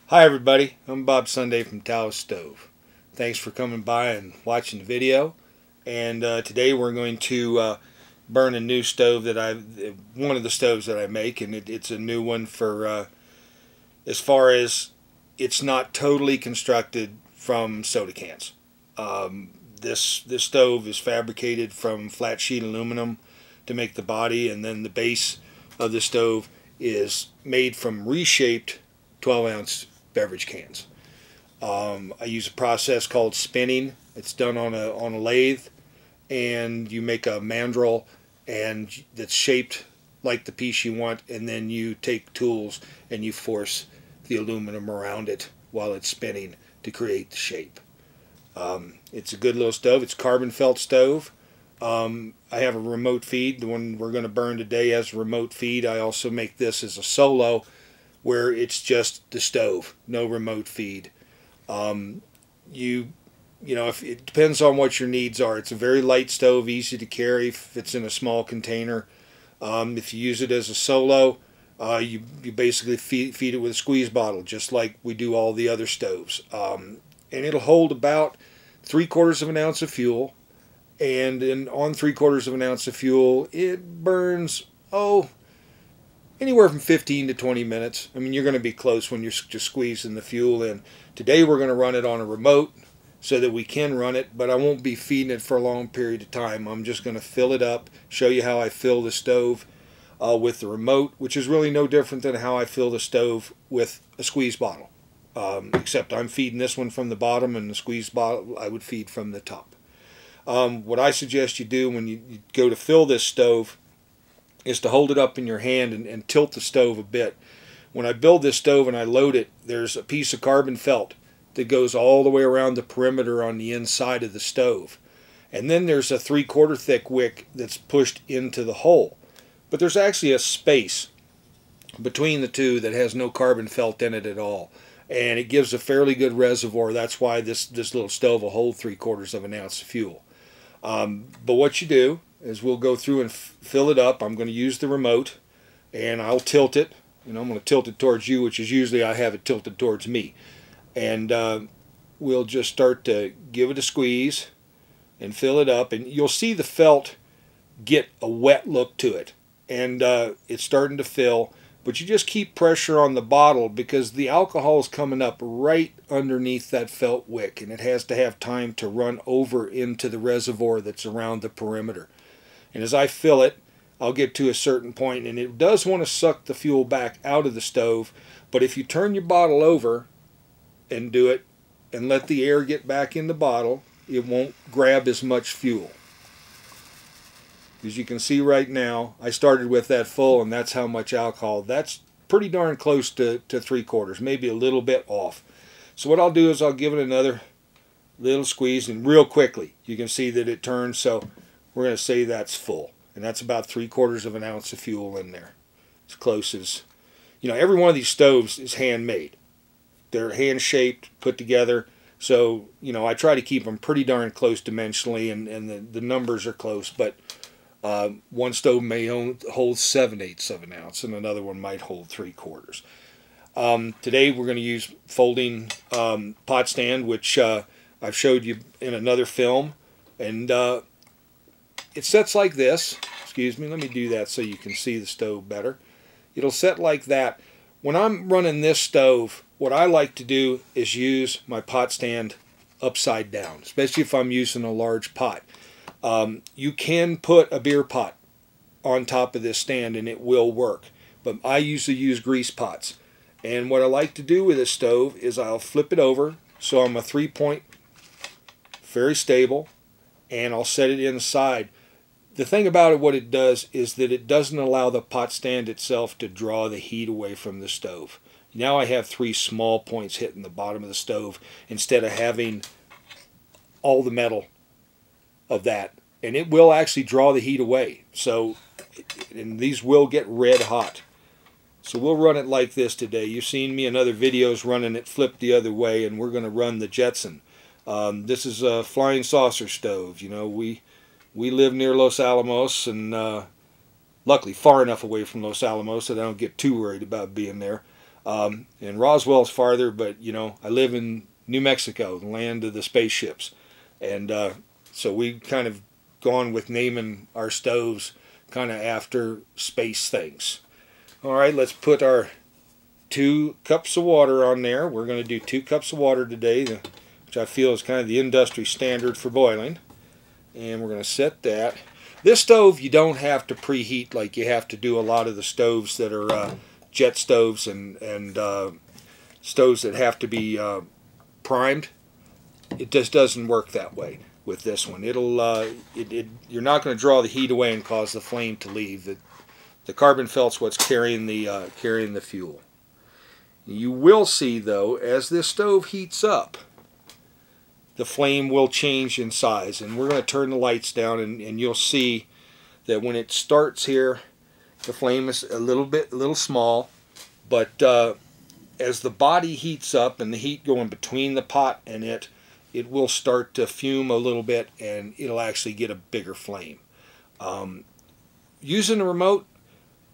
Hi everybody, I'm Bob Sunday from Taos Stove. Thanks for coming by and watching the video. And today we're going to burn a new stove that one of the stoves that I make, and it's a new one for as far as it's not totally constructed from soda cans. This stove is fabricated from flat sheet aluminum to make the body, and then the base of the stove is made from reshaped 12-ounce beverage cans. I use a process called spinning. It's done on a lathe, and you make a mandrel and that's shaped like the piece you want, and then you take tools and you force the aluminum around it while it's spinning to create the shape. It's a good little stove. It's carbon felt stove. I have a remote feed. The one we're going to burn today has a remote feed. I also make this as a solo where it's just the stove, no remote feed. If it depends on what your needs are. It's a very light stove, easy to carry if it's in a small container. If you use it as a solo, you basically feed it with a squeeze bottle, just like we do all the other stoves. And it'll hold about 3/4 of an ounce of fuel. And on 3/4 of an ounce of fuel, it burns, anywhere from 15 to 20 minutes. I mean, you're going to be close when you're just squeezing the fuel in. Today we're going to run it on a remote so that we can run it, but I won't be feeding it for a long period of time. I'm just going to fill it up, show you how I fill the stove with the remote, which is really no different than how I fill the stove with a squeeze bottle. Except I'm feeding this one from the bottom, and the squeeze bottle I would feed from the top. What I suggest you do when you go to fill this stove is to hold it up in your hand and tilt the stove a bit. When I build this stove and I load it, there's a piece of carbon felt that goes all the way around the perimeter on the inside of the stove. And then there's a 3/4 thick wick that's pushed into the hole. But there's actually a space between the two that has no carbon felt in it at all. And it gives a fairly good reservoir. That's why this little stove will hold 3/4 of an ounce of fuel. But what you do is we'll go through and fill it up. I'm going to use the remote, and I'll tilt it. I'm going to tilt it towards you, which is usually I have it tilted towards me. And we'll just start to give it a squeeze and fill it up. And you'll see the felt get a wet look to it. And it's starting to fill. But you just keep pressure on the bottle because the alcohol is coming up right underneath that felt wick, and it has to have time to run over into the reservoir that's around the perimeter. And as I fill it, I'll get to a certain point, and it does want to suck the fuel back out of the stove, but if you turn your bottle over and do it and let the air get back in the bottle, it won't grab as much fuel. As you can see right now, I started with that full, and that's how much alcohol. That's pretty darn close to 3/4, maybe a little bit off. So what I'll do is I'll give it another little squeeze, and real quickly you can see that it turns. So we're going to say that's full, and that's about 3/4 of an ounce of fuel in there. As close as, every one of these stoves is handmade. They're hand shaped, put together. So, I try to keep them pretty darn close dimensionally, and the numbers are close, but one stove may hold 7/8 of an ounce, and another one might hold 3/4. Today we're going to use folding pot stand, which I've showed you in another film, and it sets like this. Excuse me, let me do that so you can see the stove better. It'll set like that. When I'm running this stove, what I like to do is use my pot stand upside down, especially if I'm using a large pot. You can put a beer pot on top of this stand and it will work, but I usually use grease pots. And what I like to do with this stove is I'll flip it over so I'm a 3-point, very stable, and I'll set it inside. The thing about it, what it does is that it doesn't allow the pot stand itself to draw the heat away from the stove. Now I have 3 small points hitting the bottom of the stove instead of having all the metal of that, and it will actually draw the heat away. So, and these will get red hot. So we'll run it like this today. You've seen me in other videos running it flipped the other way, and we're going to run the Jetson. This is a flying saucer stove. We live near Los Alamos, and luckily far enough away from Los Alamos that I don't get too worried about being there. And Roswell's farther, but you know, I live in New Mexico, the land of the spaceships, and so we kind of gone with naming our stoves kind of after space things. All right, let's put our 2 cups of water on there. We're going to do 2 cups of water today, which I feel is kind of the industry standard for boiling. And we're going to set that. This stove you don't have to preheat like you have to do a lot of the stoves that are jet stoves and stoves that have to be primed. It just doesn't work that way with this one. You're not going to draw the heat away and cause the flame to leave. The carbon felt's what's carrying the fuel. You will see though, as this stove heats up, the flame will change in size, and we're going to turn the lights down, and you'll see that when it starts here, the flame is a little small, but as the body heats up and the heat going between the pot and it will start to fume a little bit, and it'll actually get a bigger flame. Using the remote,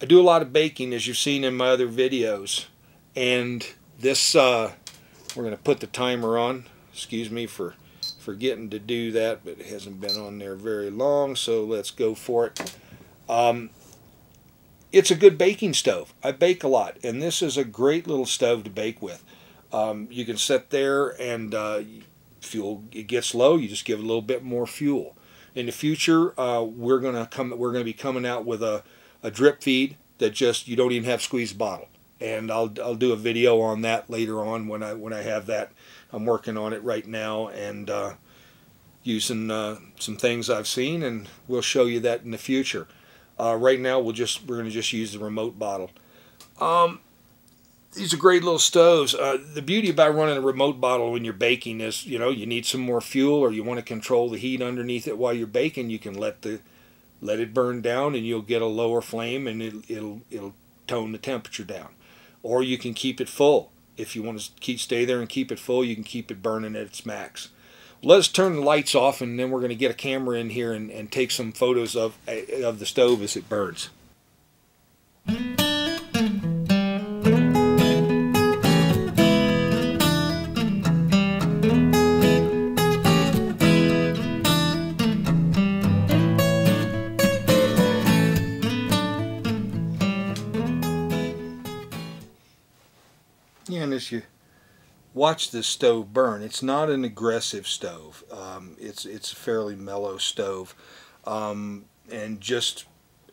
I do a lot of baking, as you've seen in my other videos, and this we're going to put the timer on. Excuse me for forgetting to do that, but it hasn't been on there very long, so let's go for it. It's a good baking stove. I bake a lot, and this is a great little stove to bake with. You can sit there and fuel, it gets low, you just give it a little bit more fuel. In the future, we're going to be coming out with a drip feed that just, you don't even have to squeeze the bottle. And I'll do a video on that later on when I have that. I'm working on it right now, and using some things I've seen, and we'll show you that in the future. Right now we're going to just use the remote bottle. These are great little stoves. The beauty about running a remote bottle when you're baking is, you know, you need some more fuel, or you want to control the heat underneath it while you're baking. You can let it burn down, and you'll get a lower flame, and it'll tone the temperature down. Or you can keep it full. If you want to stay there and keep it full, you can keep it burning at its max. Let's turn the lights off, and then we're going to get a camera in here and take some photos of the stove as it burns. Yeah, and as you watch this stove burn, it's not an aggressive stove. It's a fairly mellow stove, and just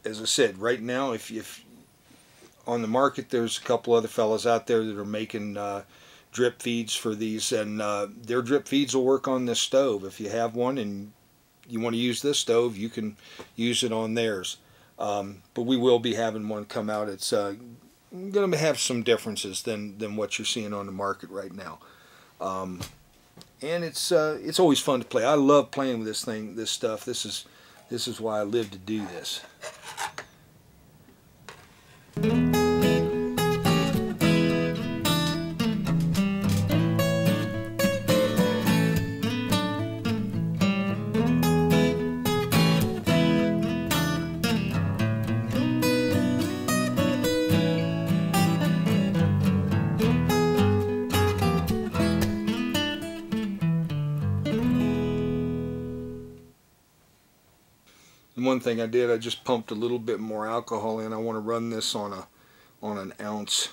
as I said, right now, if on the market, there's a couple other fellas out there that are making drip feeds for these, and their drip feeds will work on this stove. If you have one and you want to use this stove, you can use it on theirs. But we will be having one come out. It's going to have some differences than what you're seeing on the market right now, and it's always fun to play. I love playing with this stuff. This is why I live to do this. And one thing I did, I just pumped a little bit more alcohol in. I want to run this on an ounce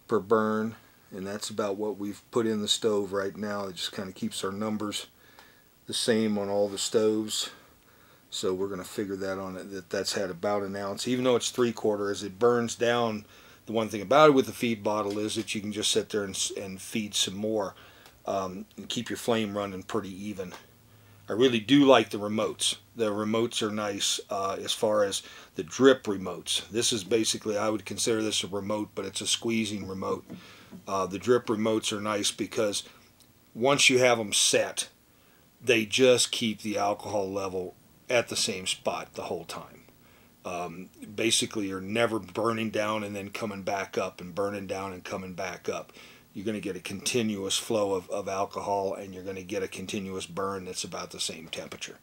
per burn, and that's about what we've put in the stove right now. It just kind of keeps our numbers the same on all the stoves. So we're going to figure that on it, that's had about an ounce, even though it's 3/4. As it burns down, the one thing about it with the feed bottle is that you can just sit there and feed some more, and keep your flame running pretty even. I really do like the remotes. The remotes are nice as far as the drip remotes. This is basically, I would consider this a remote, but it's a squeezing remote. The drip remotes are nice because once you have them set, they just keep the alcohol level at the same spot the whole time. Basically, you're never burning down and then coming back up, and burning down and coming back up. You're going to get a continuous flow of alcohol, and you're going to get a continuous burn that's about the same temperature.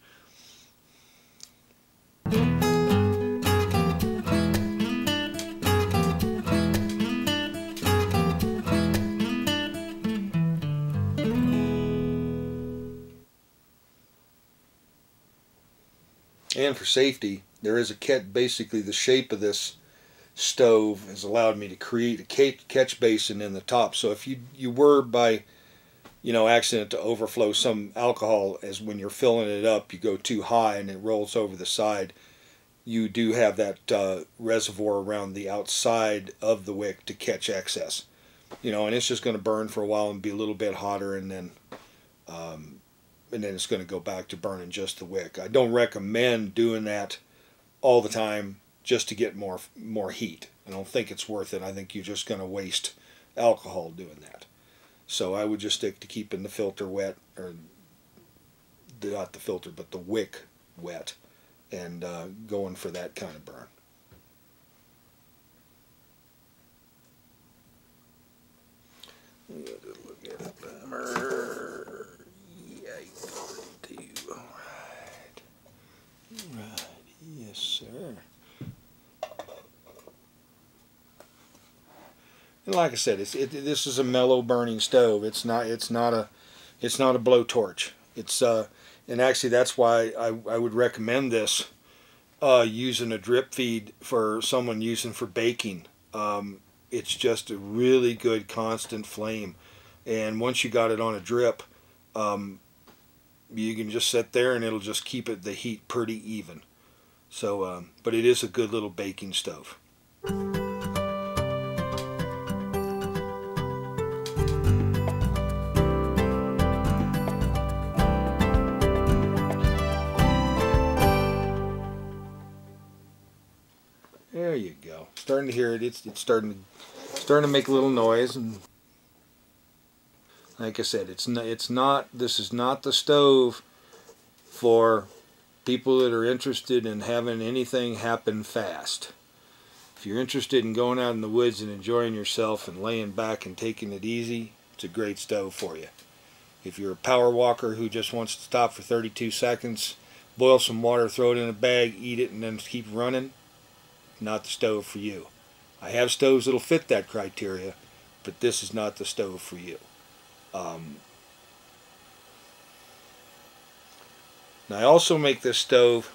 and for safety, there is a catch. Basically, the shape of this stove has allowed me to create a catch basin in the top. So if you were by accident to overflow some alcohol, as when you're filling it up, you go too high and it rolls over the side, you do have that reservoir around the outside of the wick to catch excess. And it's just going to burn for a while and be a little bit hotter, and then it's going to go back to burning just the wick. I don't recommend doing that all the time just to get more heat. I don't think it's worth it. I think you're just going to waste alcohol doing that. So I would just stick to keeping the filter wet, or not the filter, but the wick wet, and going for that kind of burn. Look at it, bummer. Yikes. Right. Yes, sir. And like I said, this is a mellow burning stove. It's not a blowtorch. And actually that's why I would recommend this using a drip feed for someone using for baking. It's just a really good constant flame, and once you got it on a drip, you can just sit there and it'll just keep the heat pretty even. So, but it is a good little baking stove. There you go. Starting to hear it. It's starting to make a little noise, and like I said, this is not the stove for people that are interested in having anything happen fast. If you're interested in going out in the woods and enjoying yourself and laying back and taking it easy, it's a great stove for you. If you're a power walker who just wants to stop for 32 seconds, boil some water, throw it in a bag, eat it, and then keep running, not the stove for you. I have stoves that'll fit that criteria, but this is not the stove for you. Now I also make this stove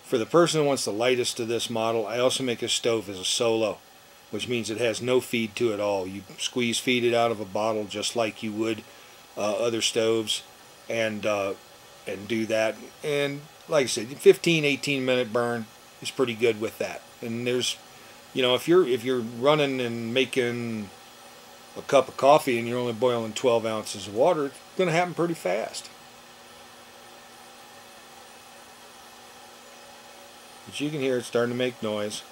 for the person who wants the lightest of this model. I also make a stove as a solo, which means it has no feed to it at all. You squeeze feed it out of a bottle just like you would other stoves, and do that. And like I said, 15-18 minute burn is pretty good with that. And there's, if you're running and making a cup of coffee and you're only boiling 12 ounces of water, it's going to happen pretty fast. But you can hear it starting to make noise.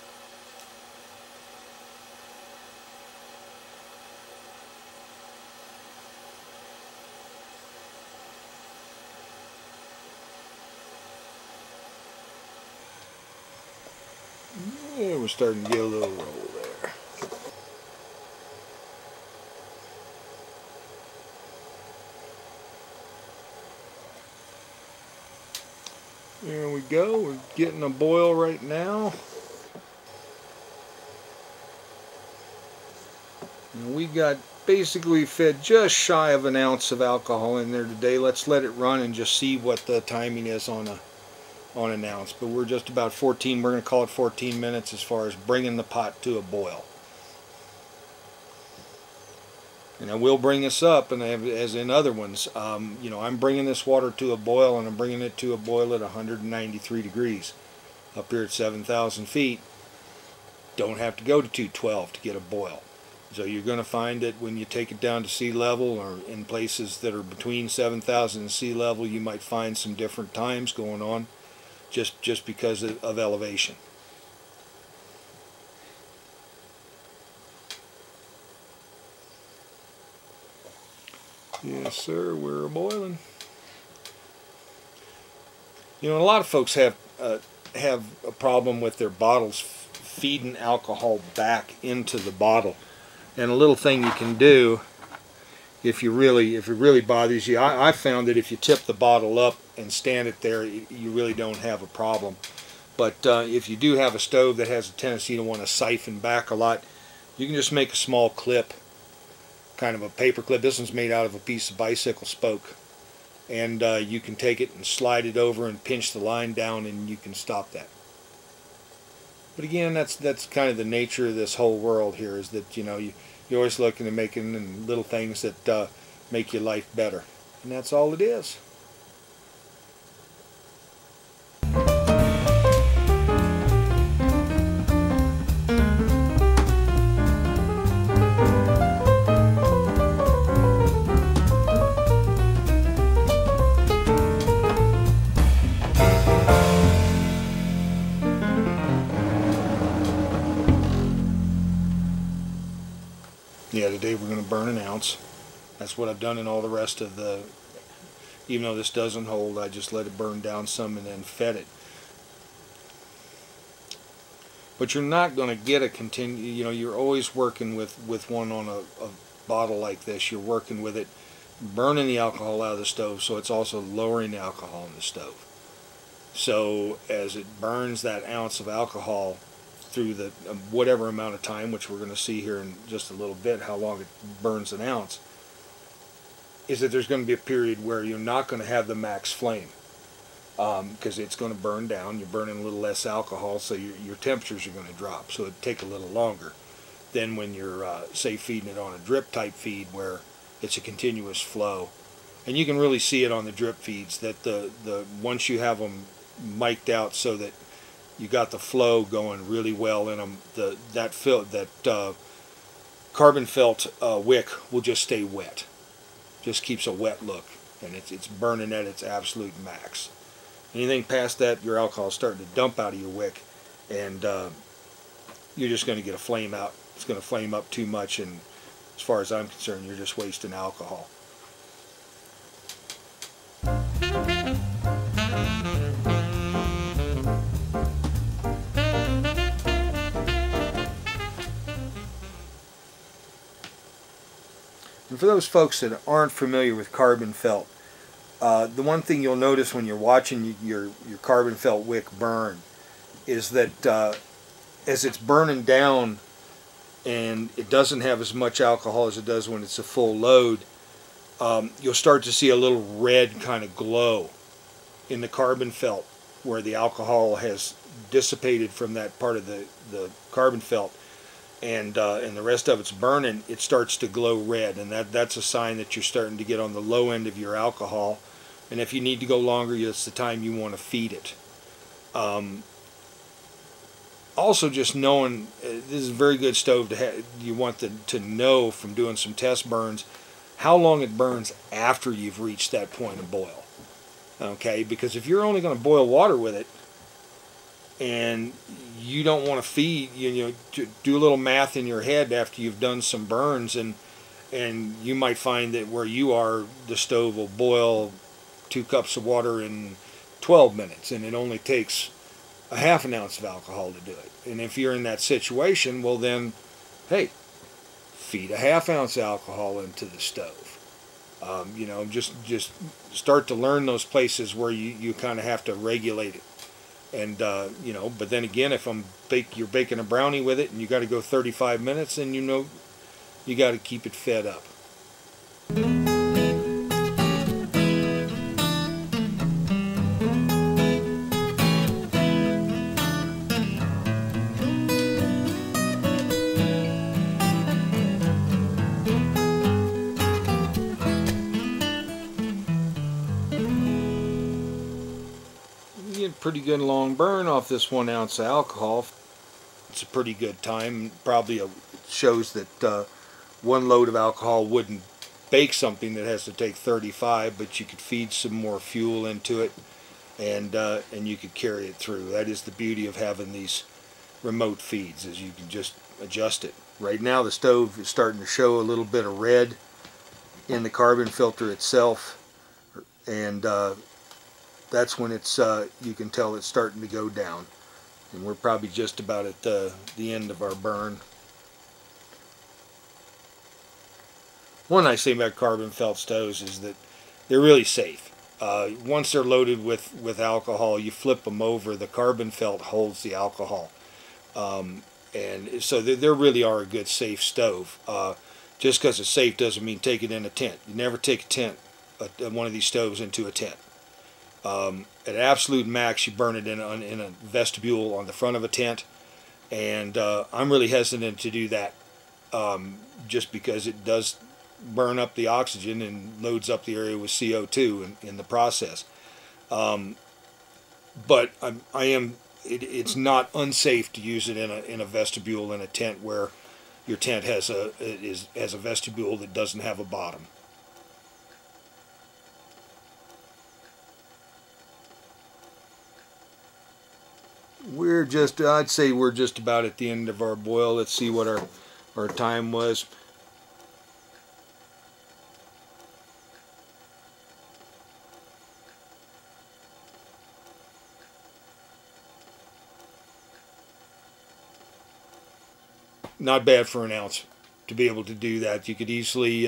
Yeah, we're starting to get a little roll there. There we go. We're getting a boil right now. And we got basically fed just shy of an ounce of alcohol in there today. Let's let it run and just see what the timing is on an ounce. But we're just about 14, we're going to call it 14 minutes as far as bringing the pot to a boil. And I will bring this up, and as in other ones, I'm bringing this water to a boil, and I'm bringing it to a boil at 193 degrees. Up here at 7,000 feet, don't have to go to 212 to get a boil. So you're going to find that when you take it down to sea level, or in places that are between 7,000 and sea level, you might find some different times going on, just because of elevation. Yes, sir, we're boiling. A lot of folks have a problem with their bottles feeding alcohol back into the bottle. And a little thing you can do, if it really bothers you, I found that if you tip the bottle up and stand it there, you really don't have a problem. But if you do have a stove that has a tendency to want to siphon back a lot, you can just make a small clip, kind of a paper clip. This one's made out of a piece of bicycle spoke, and you can take it and slide it over and pinch the line down, and you can stop that. But again, that's kind of the nature of this whole world here, is that you're always looking at making little things that make your life better, and that's all it is. Yeah, today we're going to burn an ounce. That's what I've done in all the rest of the, even though this doesn't hold, I just let it burn down some and then fed it. But you're not going to get a you're always working with one on a bottle like this. You're working with it, burning the alcohol out of the stove, so it's also lowering the alcohol in the stove. So as it burns that ounce of alcohol through the whatever amount of time, which we're going to see here in just a little bit how long it burns an ounce, is that there's going to be a period where you're not going to have the max flame, because it's going to burn down. You're burning a little less alcohol, so your temperatures are going to drop, so it'd take a little longer than when you're say feeding it on a drip type feed where it's a continuous flow. And you can really see it on the drip feeds that the once you have them mic'd out so that you got the flow going really well in them, that carbon felt wick will just stay wet. Just keeps a wet look, and it's burning at its absolute max. Anything past that, your alcohol is starting to dump out of your wick, and you're just going to get a flame out. It's going to flame up too much, and as far as I'm concerned, you're just wasting alcohol. And for those folks that aren't familiar with carbon felt, the one thing you'll notice when you're watching your carbon felt wick burn is that as it's burning down and it doesn't have as much alcohol as it does when it's a full load, you'll start to see a little red kind of glow in the carbon felt where the alcohol has dissipated from that part of the carbon felt, and the rest of it's burning. It starts to glow red, and that's a sign that you're starting to get on the low end of your alcohol. And if you need to go longer, it's the time you want to feed it. Also, just knowing this is a very good stove to have. You want to know from doing some test burns how long it burns after you've reached that point of boil. Okay, because if you're only going to boil water with it, and you don't want to feed, to do a little math in your head after you've done some burns, and you might find that where you are, the stove will boil 2 cups of water in 12 minutes, and it only takes a half an ounce of alcohol to do it. And if you're in that situation, well then, hey, feed a half ounce of alcohol into the stove. Just start to learn those places where you kind of have to regulate it. And but then again, if you're baking a brownie with it and you got to go 35 minutes, then you got to keep it fed up. Pretty good long burn off this 1 ounce of alcohol. It's a pretty good time. Probably shows that 1 load of alcohol wouldn't bake something that has to take 35, but you could feed some more fuel into it, and you could carry it through. That is the beauty of having these remote feeds, is you can just adjust it. Right now the stove is starting to show a little bit of red in the carbon filter itself, and that's when it's you can tell it's starting to go down, and we're probably just about at the end of our burn. One nice thing about carbon felt stoves is that they're really safe. Once they're loaded with alcohol, you flip them over, the carbon felt holds the alcohol, and so they really are a good safe stove. Just because it's safe doesn't mean take it in a tent. You never take a tent one of these stoves into a tent. At absolute max, you burn it in a vestibule on the front of a tent, and I'm really hesitant to do that, just because it does burn up the oxygen and loads up the area with CO2 in the process. But it's not unsafe to use it in a vestibule in a tent where your tent has a vestibule that doesn't have a bottom. I'd say we're just about at the end of our boil. Let's see what our time was. Not bad for an ounce to be able to do that. You could easily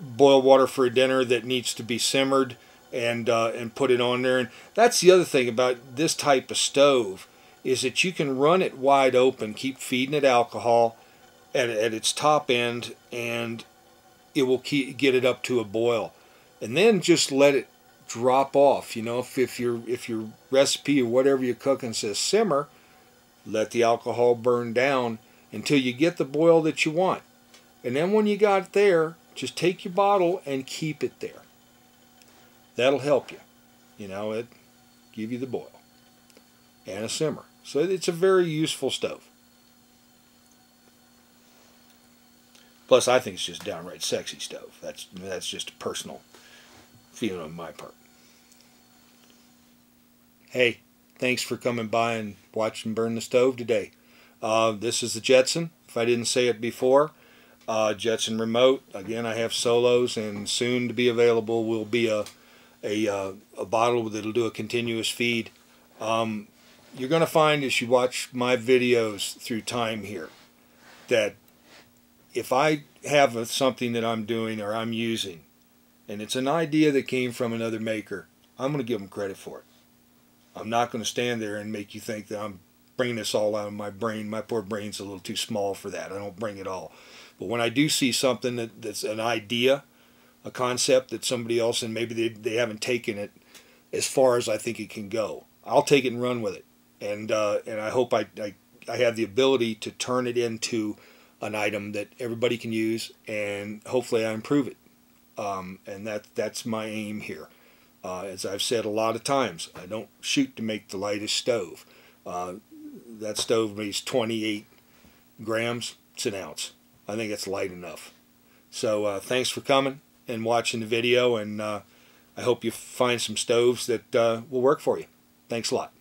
boil water for a dinner that needs to be simmered and put it on there. And that's the other thing about this type of stove, is that you can run it wide open, keep feeding it alcohol at its top end, and it will get it up to a boil, and then just let it drop off. You know, if your recipe or whatever you're cooking says simmer, let the alcohol burn down until you get the boil that you want, and then when you got it there, just take your bottle and keep it there. That'll help you. You know, it give you the boil and a simmer. So it's a very useful stove. Plus, I think it's just a downright sexy stove. That's just a personal feeling on my part. Hey, thanks for coming by and watching Burn the Stove today. This is the Jetson. If I didn't say it before, Jetson Remote. Again, I have solos, and soon to be available will be a bottle that'll do a continuous feed. You're going to find, as you watch my videos through time here, that if I have something that I'm doing or I'm using, and it's an idea that came from another maker, I'm going to give them credit for it. I'm not going to stand there and make you think that I'm bringing this all out of my brain. My poor brain's a little too small for that. I don't bring it all. But when I do see something that's an idea, a concept that somebody else, and maybe they haven't taken it as far as I think it can go, I'll take it and run with it. And I hope I have the ability to turn it into an item that everybody can use, and hopefully I improve it. And that's my aim here. As I've said a lot of times, I don't shoot to make the lightest stove. That stove weighs 28 grams. It's an ounce. I think it's light enough. So thanks for coming and watching the video, and I hope you find some stoves that will work for you. Thanks a lot.